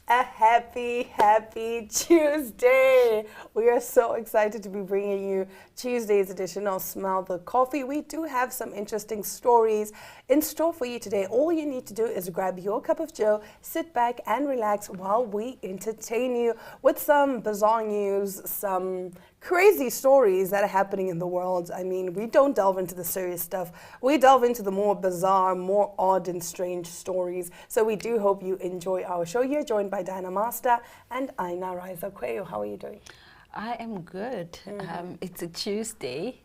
A happy Tuesday. We are so excited to be bringing you Tuesday's edition of Smell the Coffee. We do have some interesting stories in store for you today. All you need to do is grab your cup of joe, sit back and relax while we entertain you with some bizarre news, some crazy stories that are happening in the world. I mean, we don't delve into the serious stuff. We delve into the more bizarre, more odd and strange stories. So we do hope you enjoy our show. You're joined by Diana Master and Aina Raisa Kweyo. How are you doing? I am good. It's a Tuesday.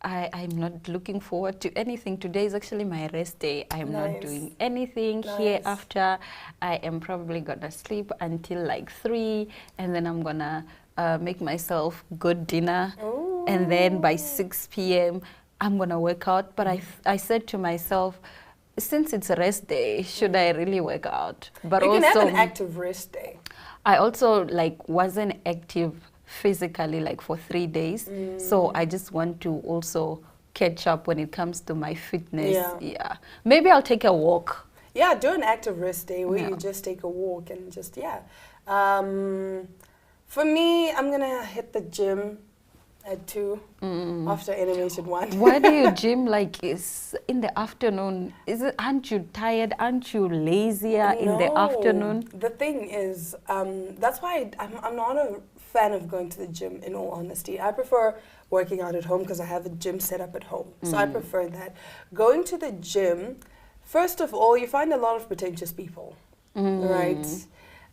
I'm not looking forward to anything. Today is actually my rest day. I'm not doing anything hereafter. I am probably gonna sleep until like 3, and then I'm gonna make myself good dinner. Ooh. And then by 6 p.m. I'm gonna work out. But I said to myself, since it's a rest day, should I really work out? But you also, can have an active rest day. I also wasn't active physically for 3 days. So I just want to also catch up when it comes to my fitness. Yeah. Maybe I'll take a walk. Yeah, do an active rest day where you just take a walk and just, for me, I'm going to hit the gym at 2 after Animation 1. Why do you gym is in the afternoon? Aren't you tired? Aren't you lazier in the afternoon? The thing is, that's why I'm not a fan of going to the gym, in all honesty. I prefer working out at home because I have a gym set up at home. So I prefer that. Going to the gym, first of all, you find a lot of pretentious people, right?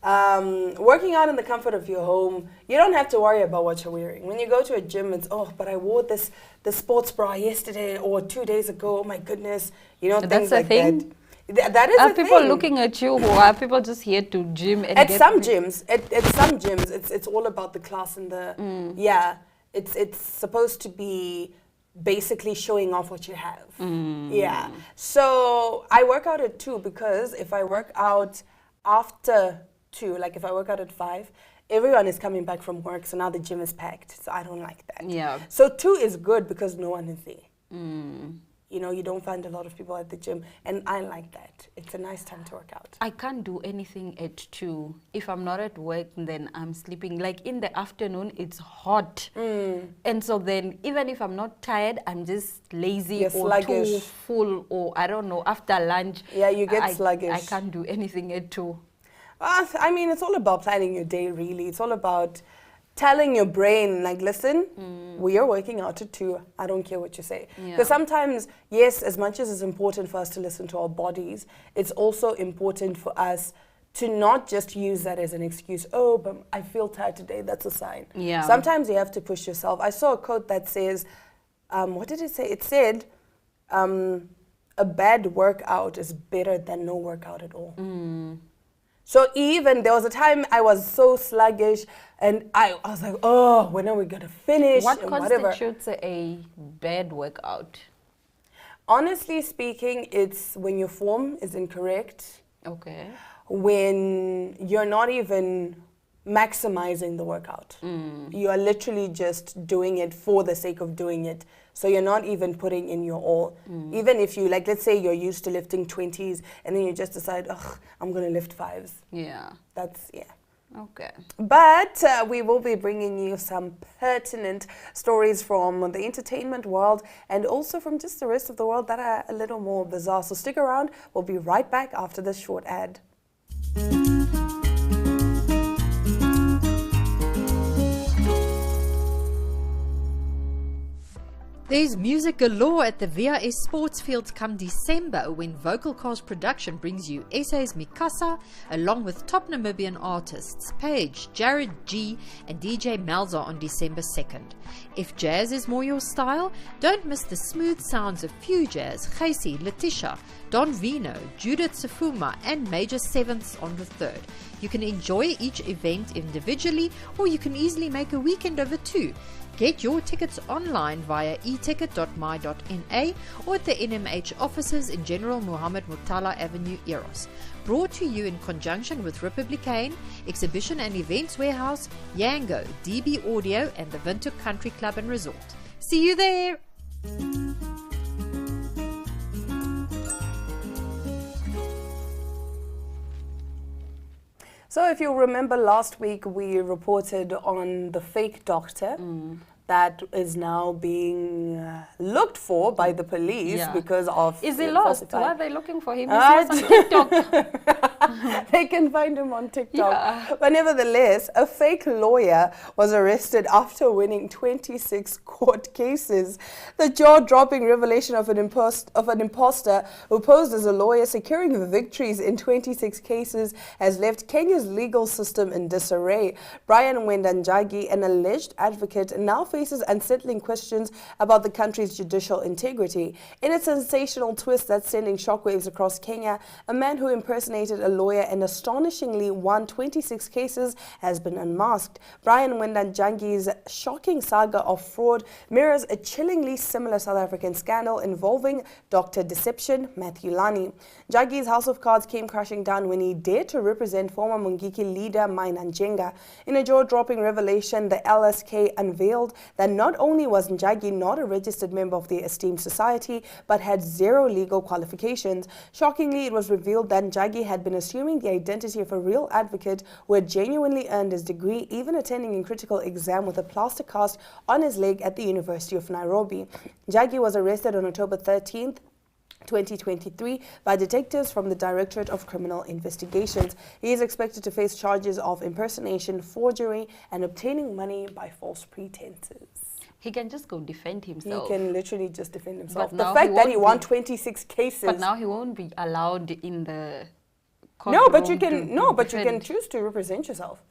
Working out in the comfort of your home, you don't have to worry about what you're wearing. When you go to a gym, it's, but I wore this sports bra yesterday or 2 days ago. Oh my goodness, things like that. That is are a people thing. looking at you, or are people just here to gym? And at some gyms, it's all about the class and the It's supposed to be basically showing off what you have. Yeah. So I work out at 2 because if I work out after 2, if I work out at 5, everyone is coming back from work, so now the gym is packed. So I don't like that. Yeah. So 2 is good because no one is there. You don't find a lot of people at the gym, and I like that. It's a nice time to work out. I can't do anything at 2. If I'm not at work, then I'm sleeping. In the afternoon, it's hot. And so then, even if I'm not tired, I'm just lazy or sluggish. too full, or I don't know, after lunch. Yeah, you get sluggish. I can't do anything at 2. I mean, it's all about planning your day, really. It's all about telling your brain, listen, we are working out at 2. I don't care what you say. Because sometimes, yes, as much as it's important for us to listen to our bodies, it's also important for us to not just use that as an excuse. Oh, but I feel tired today. That's a sign. Yeah. Sometimes you have to push yourself. I saw a quote that says, what did it say? It said, a bad workout is better than no workout at all. So even there was a time I was so sluggish and I was like, when are we going to finish? What and constitutes a bad workout? Honestly speaking, it's when your form is incorrect. Okay. When you're not even maximizing the workout. You are literally just doing it for the sake of doing it. So you're not even putting in your all. Even if you, let's say you're used to lifting 20s and then you just decide, I'm going to lift 5s. Yeah. That's. Okay. But we will be bringing you some pertinent stories from the entertainment world and also from just the rest of the world that are a little more bizarre. So stick around. We'll be right back after this short ad. There's music galore at the VRS Sports Fields come December when Vocal Cast Production brings you SA's Mikasa along with top Namibian artists Paige, Jared G and DJ Malza on December 2nd. If jazz is more your style, don't miss the smooth sounds of Fujazz, Casey, Letitia, Don Vino, Judith Safuma and Major Sevenths on the 3rd. You can enjoy each event individually or you can easily make a weekend over 2. Get your tickets online via eticket.my.na or at the NMH offices in General Muhammad Murtala Avenue, Eros. Brought to you in conjunction with Republicane, Exhibition and Events Warehouse, Yango, DB Audio and the Windhoek Country Club and Resort. See you there! So if you remember last week, we reported on the fake doctor that is now being looked for by the police because of... Is he lost? Why are they looking for him? He's lost on TikTok. They can find him on TikTok. But nevertheless, a fake lawyer was arrested after winning 26 court cases. The jaw-dropping revelation of an imposter who posed as a lawyer securing victories in 26 cases has left Kenya's legal system in disarray. Brian Wendanjagi, an alleged advocate, now faces unsettling questions about the country's judicial integrity. In a sensational twist that's sending shockwaves across Kenya, a man who impersonated a lawyer and astonishingly won 26 cases has been unmasked. Brian Wendanjagi's shocking saga of fraud mirrors a chillingly similar South African scandal involving Dr. Deception Matthew Lani. Jagi's house of cards came crashing down when he dared to represent former Mungiki leader Maina Njenga. In a jaw-dropping revelation, the LSK unveiled that not only was Njagi not a registered member of the esteemed society, but had zero legal qualifications. Shockingly, it was revealed that Njagi had been assuming the identity of a real advocate who had genuinely earned his degree, even attending a critical exam with a plaster cast on his leg at the University of Nairobi. Njagi was arrested on October 13th, 2023 by detectives from the Directorate of Criminal Investigations. He is expected to face charges of impersonation, forgery, and obtaining money by false pretenses. He can just go defend himself. He can literally just defend himself. But the fact that he won 26 cases. But now he won't be allowed in the court. No, but you can choose to represent yourself.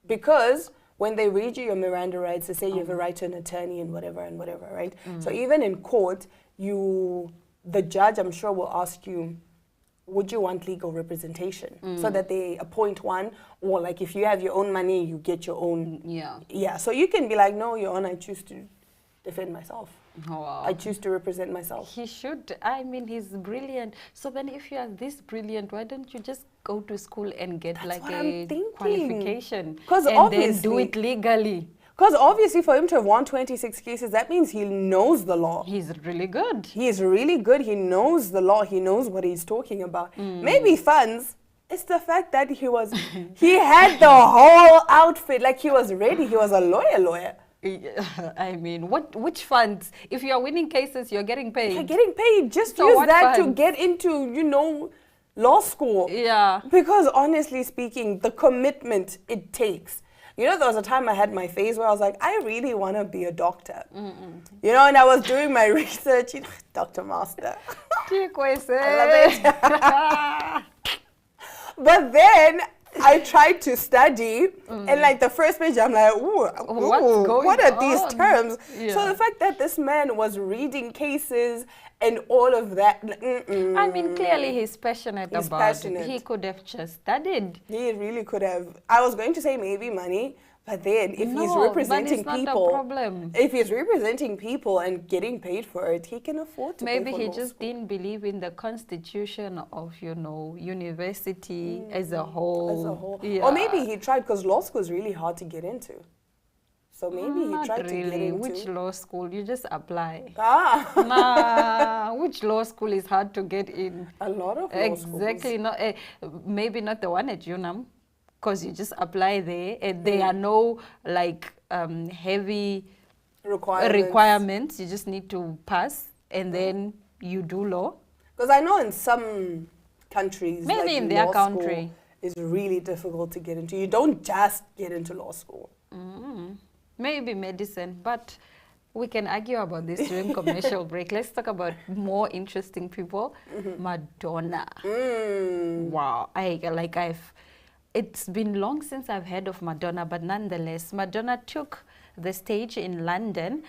Because when they read you your Miranda rights, they say you have a right to an attorney and whatever, right? So even in court, the judge, I'm sure, will ask you, would you want legal representation? So that they appoint one, or like if you have your own money, you get your own. Yeah, so you can be like, no, Your Honor, I choose to defend myself. Oh, wow. I choose to represent myself. He should. I mean, he's brilliant. So then if you are this brilliant, why don't you just go to school and get like a qualification? And then do it legally. Because obviously for him to have won 26 cases, that means he knows the law. He's really good. He's really good. He knows the law. He knows what he's talking about. Maybe funds. It's the fact that he had the whole outfit. Like he was ready. He was a lawyer. I mean, which funds? If you are winning cases, you're getting paid. You're getting paid. Just so use that to get into, law school. Yeah. Because honestly speaking, the commitment it takes. There was a time I had my phase where I was like, I really want to be a doctor. And I was doing my research, Dr. Master. I love it. But then I tried to study, and like the first page, I'm like, what are these terms? Yeah. So the fact that this man was reading cases and all of that. I mean, clearly he's passionate about it. He could have just studied. He really could have. I was going to say maybe money, but then if he's representing people, if he's representing people and getting paid for it, he can afford to. Maybe he just didn't believe in the constitution of, university as a whole. Yeah. Or maybe he tried, because law school is really hard to get into. So maybe he tried to get into... Which law school? You just apply. Which law school is hard to get in? A lot of law schools. Exactly. Maybe not the one at UNAM, because you just apply there, and there are no heavy requirements. You just need to pass, and then you do law. Because I know in some countries, maybe in their country, is really difficult to get into. You don't just get into law school. Maybe medicine, but we can argue about this during commercial break. Let's talk about more interesting people. Madonna. Wow. It's been long since I've heard of Madonna, but nonetheless, Madonna took the stage in London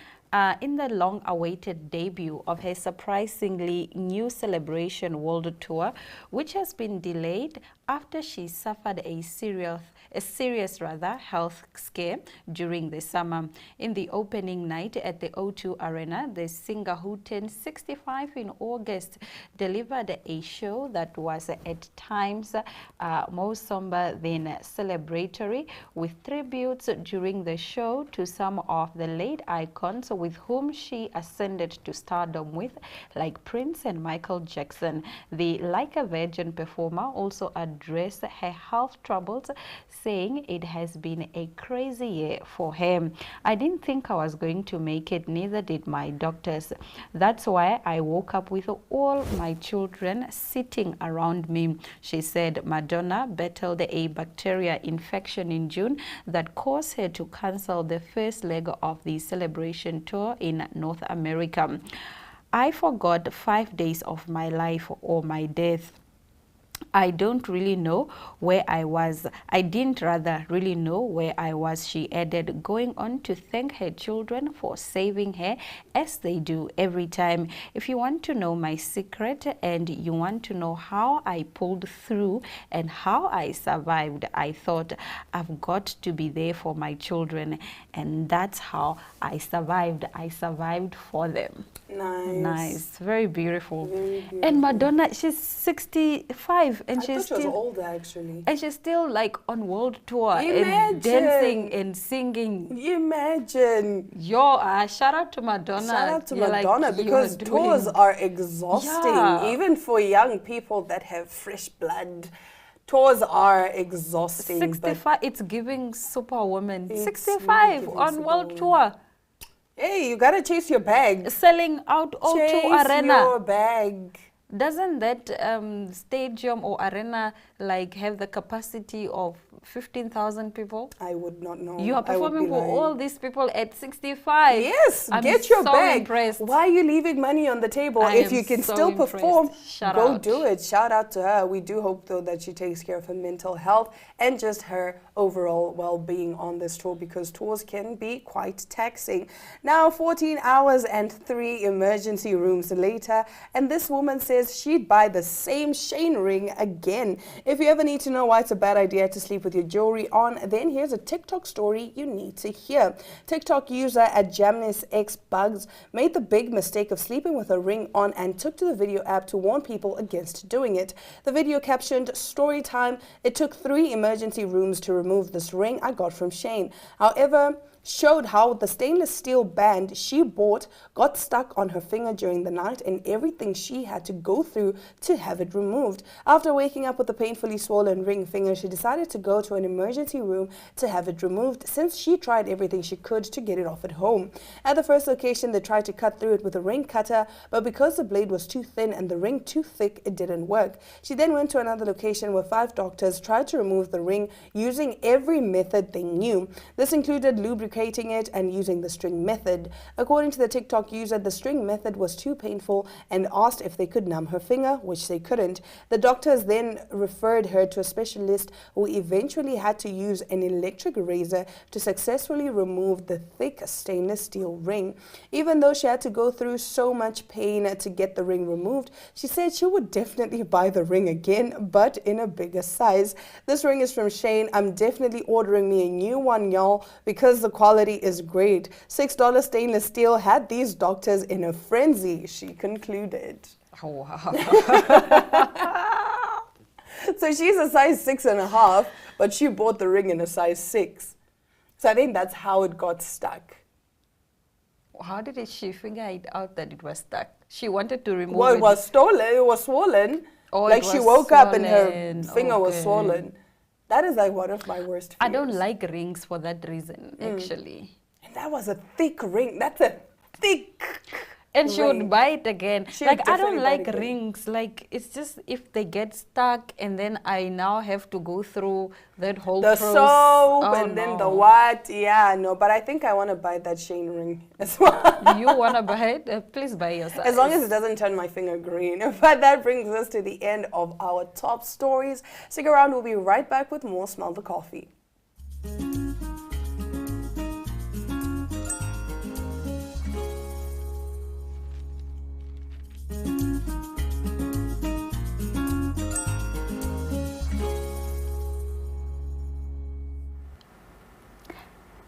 in the long-awaited debut of her surprisingly new Celebration World Tour, which has been delayed after she suffered a serious health scare during the summer. In the opening night at the O2 Arena, the singer, who turned 65 in August, delivered a show that was at times more somber than celebratory, with tributes during the show to some of the late icons with whom she ascended to stardom with, like Prince and Michael Jackson. The Like a Virgin performer also adorned address her health troubles, saying it has been a crazy year for her. I didn't think I was going to make it, neither did my doctors. That's why I woke up with all my children sitting around me. She said Madonna battled a bacteria infection in June that caused her to cancel the first leg of the celebration tour in North America. I forgot 5 days of my life or my death. I don't really know where I was. I didn't rather really know where I was, she added, going on to thank her children for saving her, as they do every time. If you want to know my secret and you want to know how I pulled through and how I survived, I thought I've got to be there for my children. And that's how I survived. I survived for them. Nice. Very beautiful. Very beautiful. And Madonna, she's 65 and I she's thought she was still older, actually. and she's still like on world tour Imagine. and dancing and singing. Imagine. Shout out to Madonna. Shout out to You're Madonna, like, because you're tours doing- are exhausting, Yeah. even for young people that have fresh blood. Tours are exhausting. 65. It's giving superwoman. It's 65 really on giving world superwoman. tour, Hey, you gotta chase your bag. selling out O2 Chase Arena. your bag. Doesn't that stadium or arena like have the capacity of 15,000 people? I would not know. You are I would be performing for lying. all these people at 65. Yes, I'm get your so bag. impressed. Why are you leaving money on the table? I If am you can so still impressed. perform, Shout go out. do it. Shout out to her. We do hope, though, that she takes care of her mental health and just her overall well-being on this tour, because tours can be quite taxing. Now, 14 hours and 3 emergency rooms later, and this woman says she'd buy the same Shane ring again. If you ever need to know why it's a bad idea to sleep with your jewelry on, then here's a TikTok story you need to hear. TikTok user at Jamnis X Bugs made the big mistake of sleeping with a ring on and took to the video app to warn people against doing it. The video captioned, "Story time. It took 3 emergency rooms to remove this ring I got from Shane. However, showed how the stainless steel band she bought got stuck on her finger during the night and everything she had to go through to have it removed. After waking up with a painfully swollen ring finger, she decided to go to an emergency room to have it removed, since she tried everything she could to get it off at home. At the first location, they tried to cut through it with a ring cutter, but because the blade was too thin and the ring too thick, it didn't work. She then went to another location where 5 doctors tried to remove the ring using every method they knew. This included lubricating it and using the string method. According to the TikTok user, the string method was too painful and asked if they could numb her finger, which they couldn't. The doctors then referred her to a specialist who eventually had to use an electric razor to successfully remove the thick stainless steel ring. Even though she had to go through so much pain to get the ring removed, she said she would definitely buy the ring again, but in a bigger size. This ring is from Shane. I'm definitely ordering me a new one, y'all, because the quality is great. $6 stainless steel had these doctors in a frenzy, she concluded. Oh, wow. So she's a size 6.5, but she bought the ring in a size 6. So I think that's how it got stuck. How did she figure it out that it was stuck? She wanted to remove Well, it. it was stolen, it was swollen. Oh, Like it she was woke up and her swollen. finger was Okay. swollen. That is like one of my worst fears. I don't like rings for that reason, actually. And that was a thick ring. That's a thick And she ring. would buy it again. She would Like, I don't definitely buy it like again. rings. Like, it's just if they get stuck and then I now have to go through that whole The process. soap Oh, and then the no. what? Yeah, no, but I think I want to buy that Shane ring as well. You want to buy it? Please buy yourself. As long as it doesn't turn my finger green. But that brings us to the end of our top stories. Stick around, we'll be right back with more Smell the Coffee.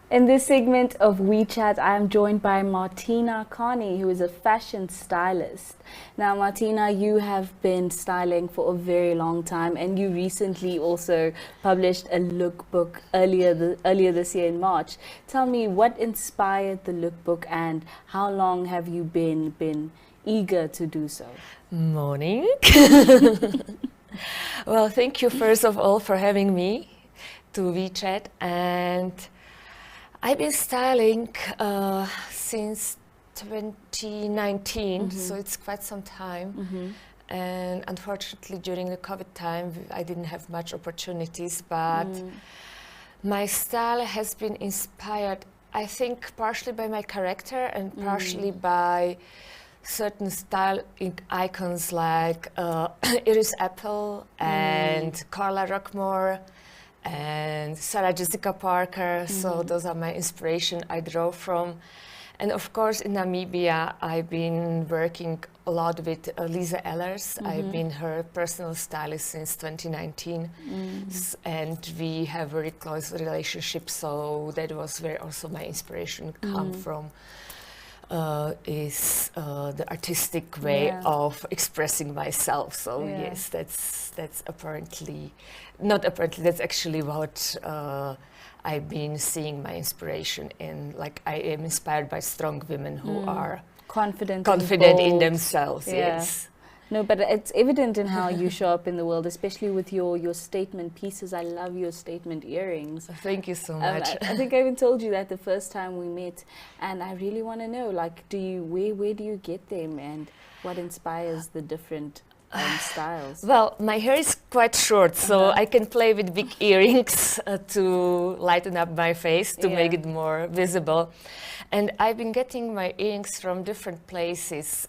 In this segment of WeChat, I am joined by Martina Carney, who is a fashion stylist. Now, Martina, you have been styling for a very long time, and you recently also published a lookbook earlier this year in March. Tell me, what inspired the lookbook, and how long have you been eager to do so? Morning. Well, thank you first of all for having me to WeChat. And I've been styling since 2019, so it's quite some time. And unfortunately, during the COVID time, I didn't have much opportunities, but my style has been inspired, I think, partially by my character and partially by certain style icons like Iris Apfel and Carla Rockmore and Sarah Jessica Parker. So those are my inspiration I draw from. And of course, in Namibia, I've been working a lot with Lisa Ellers. I've been her personal stylist since 2019, and we have very close relationship. So that was where also my inspiration come from. Is the artistic way of expressing myself. So yes, that's apparently, not apparently, that's actually what I've been seeing my inspiration in. Like, I am inspired by strong women who are confident in themselves. Yes. No, but it's evident in how you show up in the world, especially with your statement pieces. I love your statement earrings. Thank you so much. I think I even told you that the first time we met, and I really want to know, like, where do you get them, and what inspires the different styles? Well, my hair is quite short, so I can play with big earrings to lighten up my face, to make it more visible. And I've been getting my earrings from different places.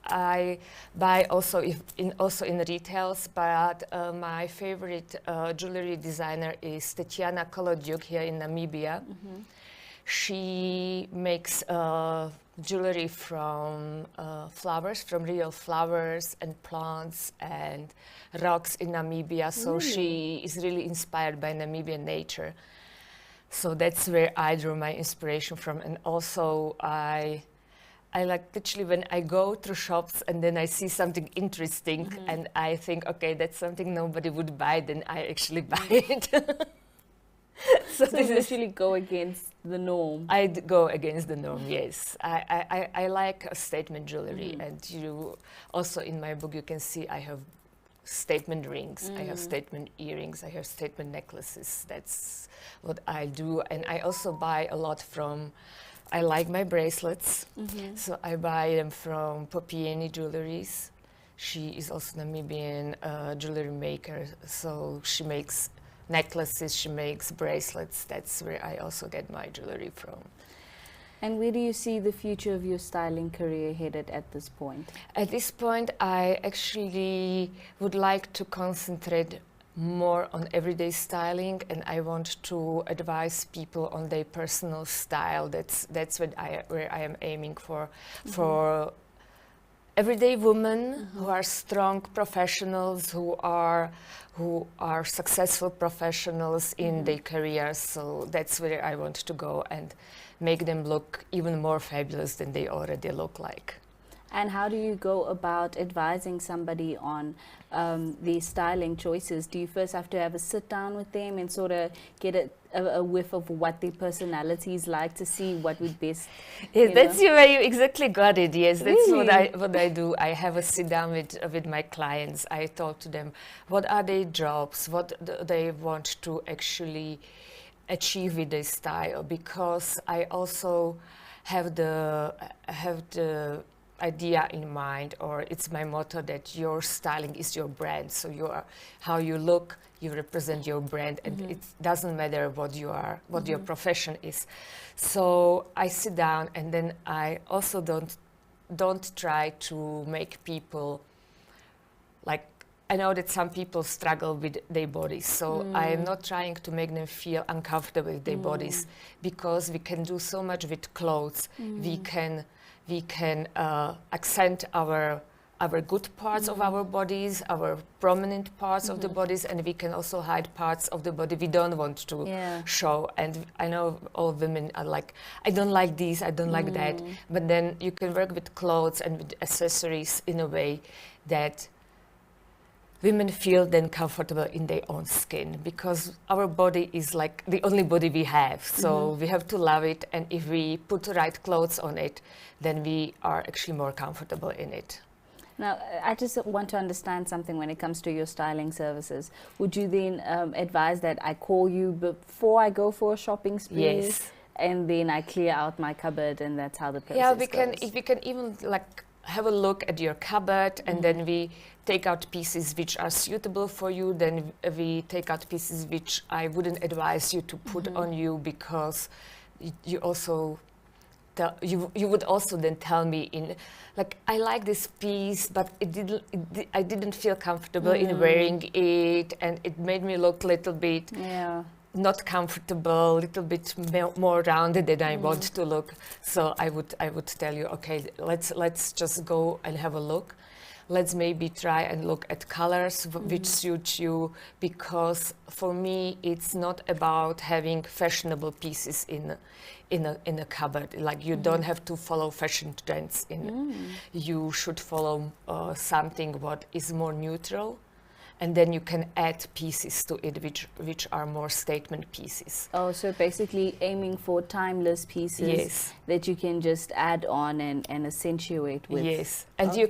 I buy also in retails, but my favorite jewelry designer is Tetiana Kolodjuk here in Namibia. She makes jewelry from flowers, from real flowers and plants and rocks in Namibia. So she is really inspired by Namibian nature. So that's where I drew my inspiration from. And also I like literally when I go through shops and then I see something interesting and I think, okay, that's something nobody would buy, then I actually buy it. So this literally go against the norm. I go against the norm, yes. I like statement jewelry, and you also in my book you can see I have statement rings, I have statement earrings, I have statement necklaces. That's what I do. And I also buy a lot from, I like my bracelets, so I buy them from Popieni Jewelries. She is also Namibian jewelry maker, so she makes necklaces, she makes bracelets. That's where I also get my jewelry from. And where do you see the future of your styling career headed at this point? At this point, I actually would like to concentrate more on everyday styling, and I want to advise people on their personal style. That's where I am aiming for everyday women who are strong professionals, who are successful professionals in their careers. So that's where I want to go and make them look even more fabulous than they already look like. And how do you go about advising somebody on these styling choices? Do you first have to have a sit down with them and sort of get a whiff of what their personality is like to see what would best? Yes, that's where you exactly got it. Yes, that's what I do. I have a sit down with my clients. I talk to them. What are their jobs? What do they want to actually achieve with their style? Because I also have the idea in mind, or it's my motto that your styling is your brand. So how you look, you represent your brand, and it doesn't matter what you are, what your profession is. So I sit down, and then I also don't try to make people, like, I know that some people struggle with their bodies, so I am not trying to make them feel uncomfortable with their bodies, because we can do so much with clothes. We can accent our good parts of our bodies, our prominent parts of the bodies, and we can also hide parts of the body we don't want to show. And I know all women are like, I don't like this, I don't like that. But then you can work with clothes and with accessories in a way that women feel then comfortable in their own skin, because our body is like the only body we have. So we have to love it, and if we put the right clothes on it, then we are actually more comfortable in it. Now, I just want to understand something when it comes to your styling services. Would you then advise that I call you before I go for a shopping spree? Yes. And then I clear out my cupboard, and that's how the process Yeah, goes? if we can even like have a look at your cupboard, and then we take out pieces which are suitable for you, then we take out pieces which I wouldn't advise you to put on you, because you also you would also then tell me in like, I like this piece, but I didn't feel comfortable in wearing it, and it made me look a little bit not comfortable, a little bit more rounded than I want to look. So I would tell you, okay, let's just go and have a look. Let's maybe try and look at colors which suit you, because for me it's not about having fashionable pieces in a cupboard. Like, you don't have to follow fashion trends. You should follow something what is more neutral, and then you can add pieces to it which are more statement pieces. Oh, so basically aiming for timeless pieces that you can just add on and accentuate with. Yes, and you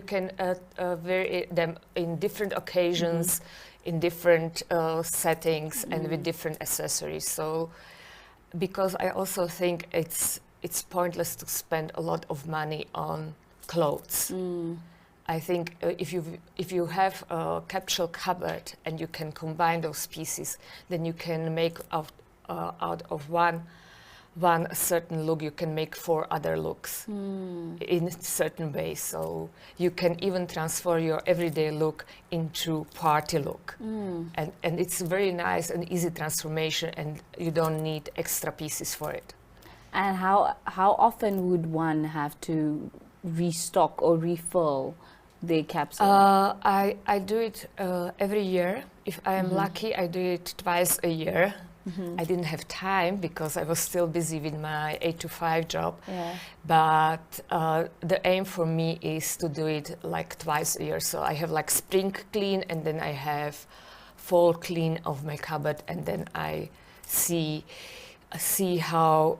can vary them in different occasions, in different settings, and with different accessories. So, because I also think it's pointless to spend a lot of money on clothes. I think if you have a capsule cupboard and you can combine those pieces, then you can make out of one certain look, you can make 4 other looks in certain ways. So you can even transfer your everyday look into party look, and it's very nice and easy transformation, and you don't need extra pieces for it. And how often would one have to restock or refill the capsule? I do it every year. If I am lucky, I do it twice a year. I didn't have time because I was still busy with my 8 to 5 job. But the aim for me is to do it like twice a year. So I have like spring clean, and then I have fall clean of my cupboard, and then I see how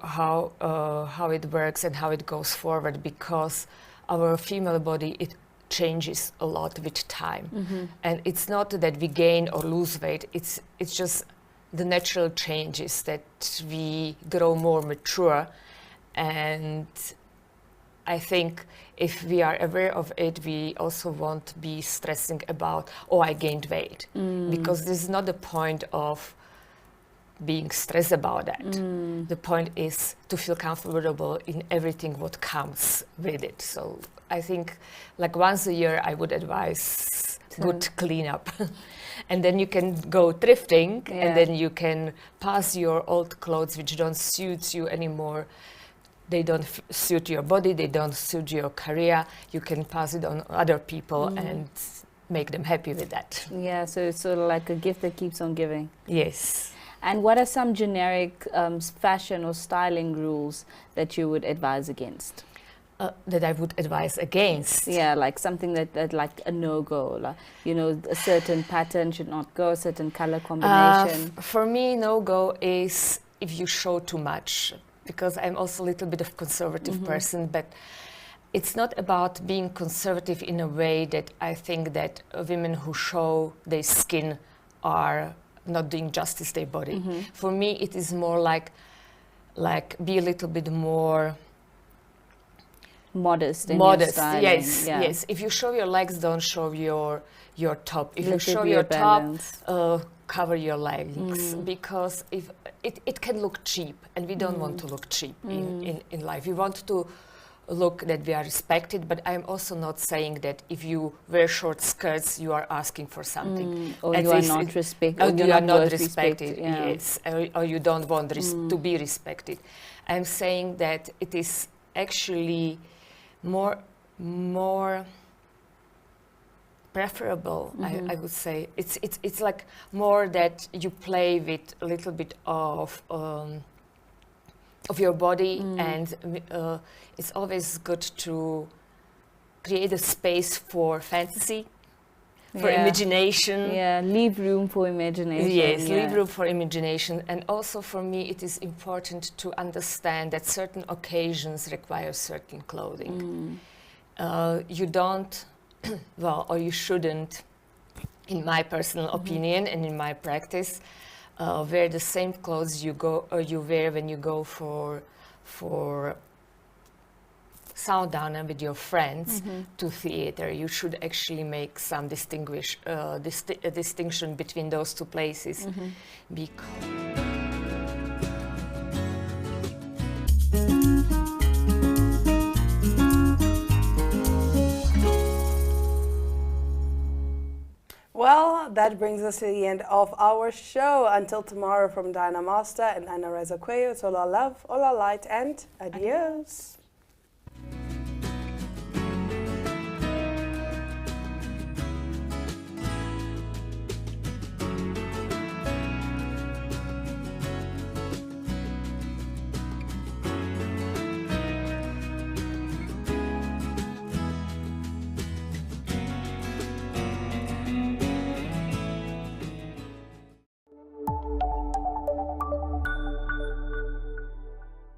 it works and how it goes forward, because our female body, it changes a lot with time, and it's not that we gain or lose weight, it's just the natural changes that we grow more mature. And I think if we are aware of it, we also won't be stressing about, oh, I gained weight, because this is not the point of being stressed about that. The point is to feel comfortable in everything what comes with it. So I think like once a year I would advise good cleanup. And then you can go thrifting, and then you can pass your old clothes which don't suit you anymore. They don't suit your body, they don't suit your career. You can pass it on other people and make them happy with that. Yeah, so it's sort of like a gift that keeps on giving. Yes. And what are some generic fashion or styling rules that you would advise against? That I would advise against. Yeah, like something that like a no-go, like, you know, a certain pattern should not go, a certain color combination. For me, no-go is if you show too much, because I'm also a little bit of conservative person, but it's not about being conservative in a way that I think that women who show their skin are not doing justice to their body. For me, it is more like be a little bit more modest in your styling. Yes. If you show your legs, don't show your top. If you Let it show be your a balance. top, cover your legs, because if it can look cheap, and we don't want to look cheap in life. We want to look that we are respected, but I'm also not saying that if you wear short skirts, you are asking for something. Or you are not respected. Or you are not worth respected, respect, yes. Or you don't want to be respected. I'm saying that it is actually more preferable, I would say. It's like more that you play with a little bit of your body, and it's always good to create a space for fantasy, for imagination. Yeah, leave room for imagination. Yes, leave room for imagination. And also for me, it is important to understand that certain occasions require certain clothing. You don't well, or you shouldn't, in my personal opinion and in my practice, wear the same clothes you wear when you go for Soundana with your friends to theater. You should actually make some distinction between those two places, because well, that brings us to the end of our show. Until tomorrow, from Diana Master and Ana Reza Cuello, it's all our love, all our light, and adios.